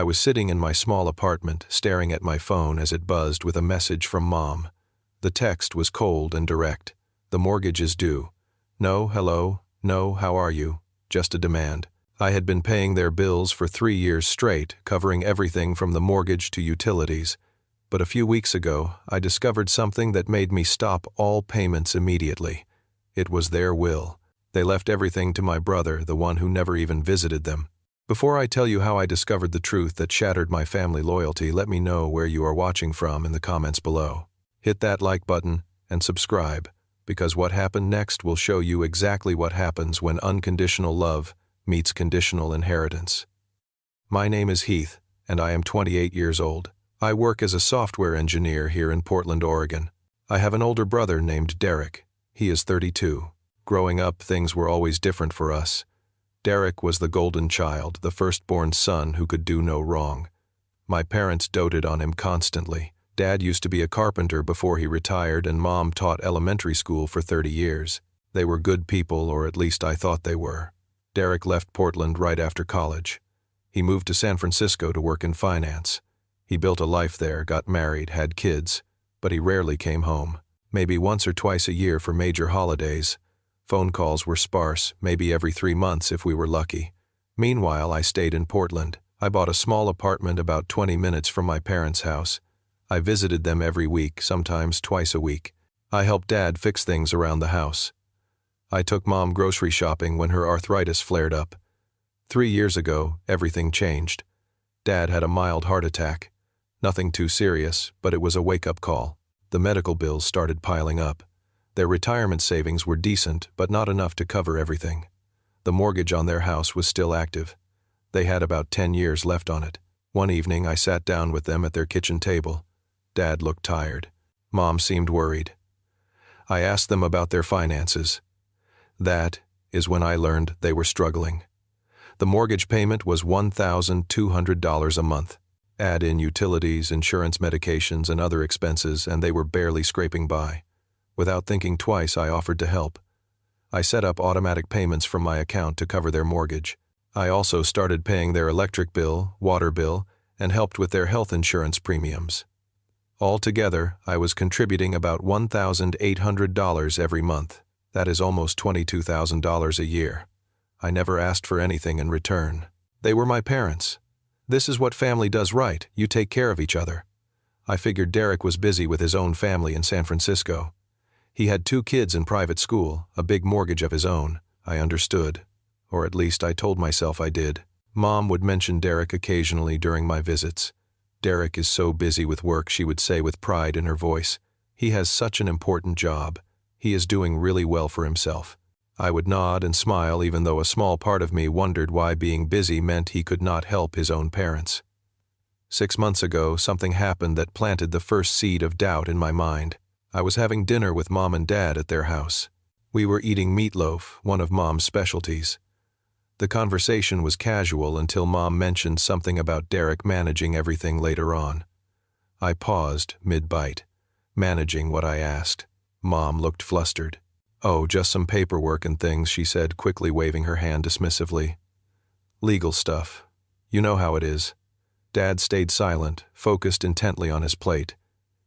I was sitting in my small apartment, staring at my phone as it buzzed with a message from Mom. The text was cold and direct. The mortgage is due. No, hello, no, how are you? Just a demand. I had been paying their bills for 3 years straight, covering everything from the mortgage to utilities. But a few weeks ago, I discovered something that made me stop all payments immediately. It was their will. They left everything to my brother, the one who never even visited them. Before I tell you how I discovered the truth that shattered my family loyalty, let me know where you are watching from in the comments below. Hit that like button and subscribe, because what happened next will show you exactly what happens when unconditional love meets conditional inheritance. My name is Heath, and I am 28 years old. I work as a software engineer here in Portland, Oregon. I have an older brother named Derek. He is 32. Growing up, things were always different for us. Derek was the golden child, the firstborn son who could do no wrong. My parents doted on him constantly. Dad used to be a carpenter before he retired, and Mom taught elementary school for 30 years. They were good people, or at least I thought they were. Derek left Portland right after college. He moved to San Francisco to work in finance. He built a life there, got married, had kids, but he rarely came home. Maybe once or twice a year for major holidays. Phone calls were sparse, maybe every 3 months if we were lucky. Meanwhile, I stayed in Portland. I bought a small apartment about 20 minutes from my parents' house. I visited them every week, sometimes twice a week. I helped Dad fix things around the house. I took Mom grocery shopping when her arthritis flared up. 3 years ago, everything changed. Dad had a mild heart attack. Nothing too serious, but it was a wake-up call. The medical bills started piling up. Their retirement savings were decent, but not enough to cover everything. The mortgage on their house was still active. They had about 10 years left on it. One evening, I sat down with them at their kitchen table. Dad looked tired. Mom seemed worried. I asked them about their finances. That is when I learned they were struggling. The mortgage payment was $1,200 a month. Add in utilities, insurance, medications, and other expenses, and they were barely scraping by. Without thinking twice, I offered to help. I set up automatic payments from my account to cover their mortgage. I also started paying their electric bill, water bill, and helped with their health insurance premiums. Altogether, I was contributing about $1,800 every month. That is almost $22,000 a year. I never asked for anything in return. They were my parents. This is what family does, right? You take care of each other. I figured Derek was busy with his own family in San Francisco. He had 2 kids in private school, a big mortgage of his own. I understood. Or at least I told myself I did. Mom would mention Derek occasionally during my visits. Derek is so busy with work, she would say with pride in her voice. He has such an important job. He is doing really well for himself. I would nod and smile, even though a small part of me wondered why being busy meant he could not help his own parents. 6 months ago, something happened that planted the first seed of doubt in my mind. I was having dinner with Mom and Dad at their house. We were eating meatloaf, one of Mom's specialties. The conversation was casual until Mom mentioned something about Derek managing everything later on. I paused, mid-bite. Managing what I asked. Mom looked flustered. Oh, just some paperwork and things, she said, quickly waving her hand dismissively. Legal stuff. You know how it is. Dad stayed silent, focused intently on his plate.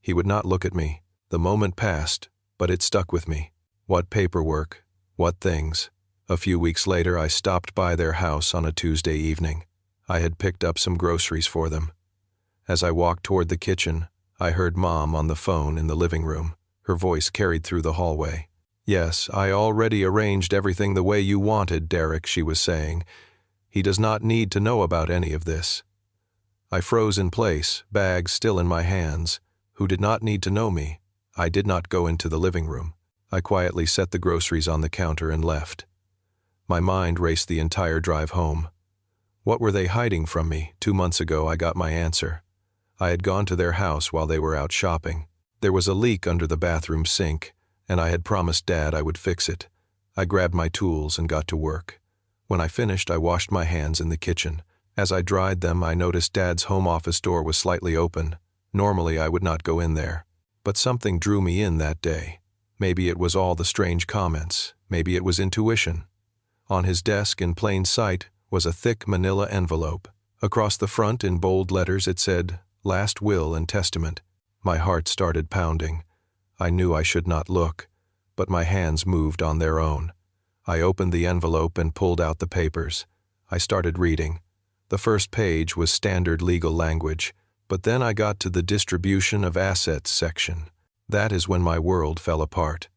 He would not look at me. The moment passed, but it stuck with me. What paperwork? What things? A few weeks later, I stopped by their house on a Tuesday evening. I had picked up some groceries for them. As I walked toward the kitchen, I heard Mom on the phone in the living room. Her voice carried through the hallway. Yes, I already arranged everything the way you wanted, Derek, she was saying. He does not need to know about any of this. I froze in place, bag still in my hands. Who did not need to know me? I did not go into the living room. I quietly set the groceries on the counter and left. My mind raced the entire drive home. What were they hiding from me? 2 months ago, I got my answer. I had gone to their house while they were out shopping. There was a leak under the bathroom sink, and I had promised Dad I would fix it. I grabbed my tools and got to work. When I finished, I washed my hands in the kitchen. As I dried them, I noticed Dad's home office door was slightly open. Normally, I would not go in there. But something drew me in that day. Maybe it was all the strange comments. Maybe it was intuition. On his desk, in plain sight, was a thick manila envelope, Across the front in bold letters it said, "Last Will and Testament." My heart started pounding. I knew I should not look, but my hands moved on their own. I opened the envelope and pulled out the papers. I started reading. The first page was standard legal language, but then I got to the distribution of assets section. That is when my world fell apart.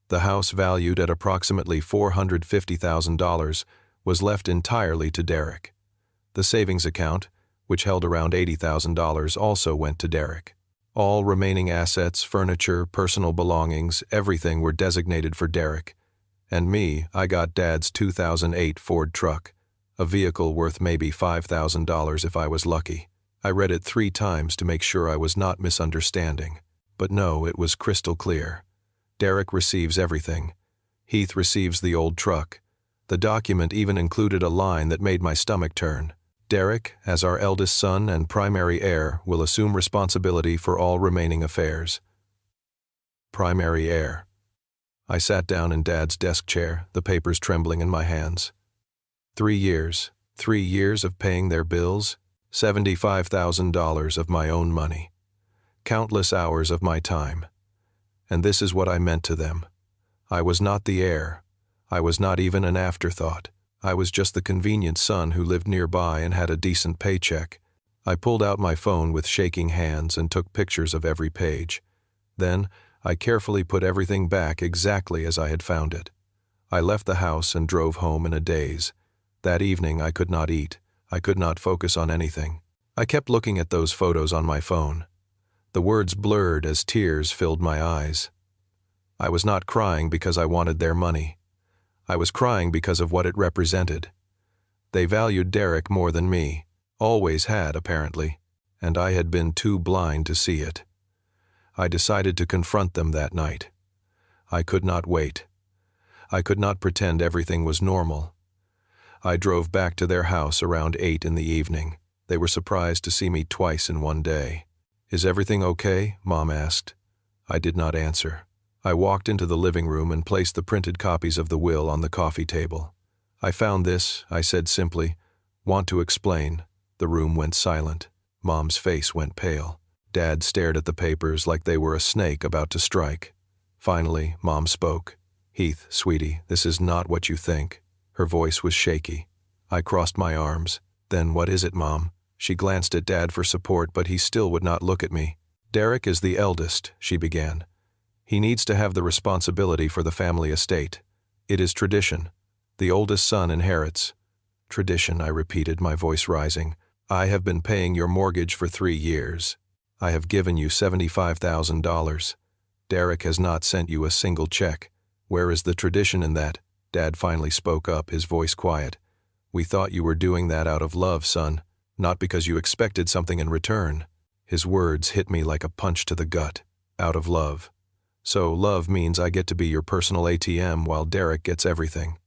The house, valued at approximately $450,000, was left entirely to Derek. The savings account, which held around $80,000, also went to Derek. All remaining assets, furniture, personal belongings, everything were designated for Derek. And me, I got Dad's 2008 Ford truck, a vehicle worth maybe $5,000 if I was lucky. I read it 3 times to make sure I was not misunderstanding. But no, it was crystal clear. Derek receives everything. Heath receives the old truck. The document even included a line that made my stomach turn. Derek, as our eldest son and primary heir, will assume responsibility for all remaining affairs. Primary heir. I sat down in Dad's desk chair, the papers trembling in my hands. 3 years. 3 years of paying their bills. $75,000 of my own money. Countless hours of my time. And this is what I meant to them. I was not the heir. I was not even an afterthought. I was just the convenient son who lived nearby and had a decent paycheck. I pulled out my phone with shaking hands and took pictures of every page. Then, I carefully put everything back exactly as I had found it. I left the house and drove home in a daze. That evening I could not eat. I could not focus on anything. I kept looking at those photos on my phone. The words blurred as tears filled my eyes. I was not crying because I wanted their money. I was crying because of what it represented. They valued Derek more than me, always had apparently, and I had been too blind to see it. I decided to confront them that night. I could not wait. I could not pretend everything was normal. I drove back to their house around 8 in the evening. They were surprised to see me twice in one day. "Is everything okay?" Mom asked. I did not answer. I walked into the living room and placed the printed copies of the will on the coffee table. "I found this," I said simply. "Want to explain." The room went silent. Mom's face went pale. Dad stared at the papers like they were a snake about to strike. Finally, Mom spoke. "Heath, sweetie, this is not what you think." Her voice was shaky. I crossed my arms. "Then what is it, Mom?" She glanced at Dad for support, but he still would not look at me. "Derek is the eldest," she began. "He needs to have the responsibility for the family estate. It is tradition. The oldest son inherits." "Tradition," I repeated, my voice rising. "I have been paying your mortgage for 3 years. I have given you $75,000. Derek has not sent you a single check. Where is the tradition in that?" Dad finally spoke up, his voice quiet. "We thought you were doing that out of love, son, not because you expected something in return." His words hit me like a punch to the gut. Out of love. So love means I get to be your personal ATM while Derek gets everything.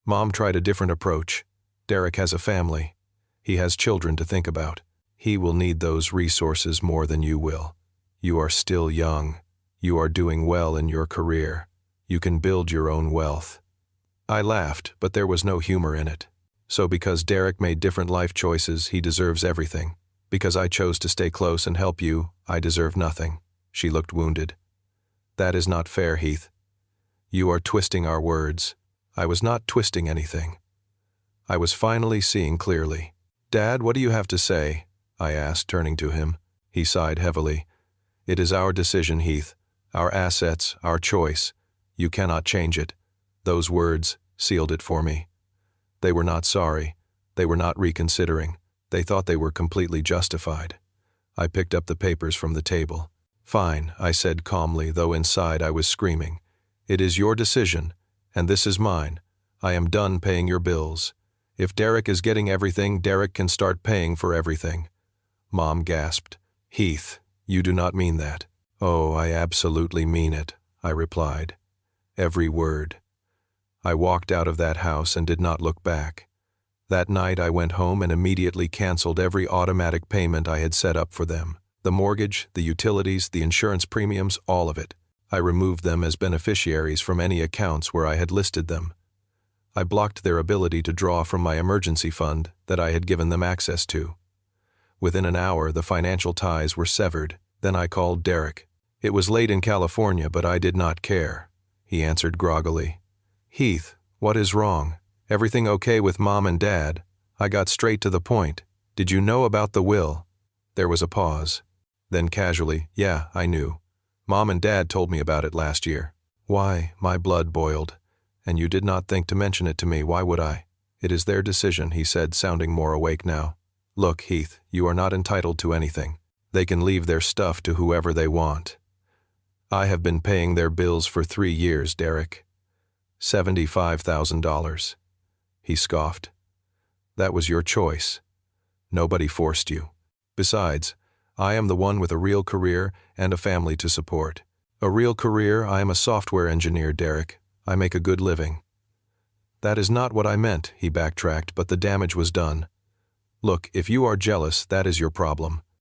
Mom tried a different approach. Derek has a family. He has children to think about. He will need those resources more than you will. You are still young. You are doing well in your career. You can build your own wealth. I laughed, but there was no humor in it. So because Derek made different life choices, he deserves everything. Because I chose to stay close and help you, I deserve nothing. She looked wounded. "That is not fair, Heath. You are twisting our words." I was not twisting anything. I was finally seeing clearly. "Dad, what do you have to say?" I asked, turning to him. He sighed heavily. "It is our decision, Heath. Our assets, our choice. You cannot change it." Those words sealed it for me. They were not sorry. They were not reconsidering. They thought they were completely justified. I picked up the papers from the table. "Fine," I said calmly, though inside I was screaming. "It is your decision, and this is mine. I am done paying your bills. If Derek is getting everything, Derek can start paying for everything." Mom gasped. "Heath, you do not mean that." "Oh, I absolutely mean it," I replied. Every word. I walked out of that house and did not look back. That night I went home and immediately canceled every automatic payment I had set up for them. The mortgage, the utilities, the insurance premiums, all of it. I removed them as beneficiaries from any accounts where I had listed them. I blocked their ability to draw from my emergency fund that I had given them access to. Within an hour, the financial ties were severed. Then I called Derek. It was late in California, but I did not care. He answered groggily. Heath, what is wrong? Everything okay with Mom and Dad? I got straight to the point. Did you know about the will? There was a pause. Then casually, yeah, I knew. Mom and Dad told me about it last year. Why? My blood boiled. And you did not think to mention it to me, why would I? It is their decision, he said, sounding more awake now. Look, Heath, you are not entitled to anything. They can leave their stuff to whoever they want. I have been paying their bills for 3 years, Derek. $75,000. He scoffed. That was your choice. Nobody forced you. Besides, I am the one with a real career and a family to support. A real career? I am a software engineer, Derek. I make a good living. That is not what I meant, he backtracked, but the damage was done. Look, if you are jealous, that is your problem.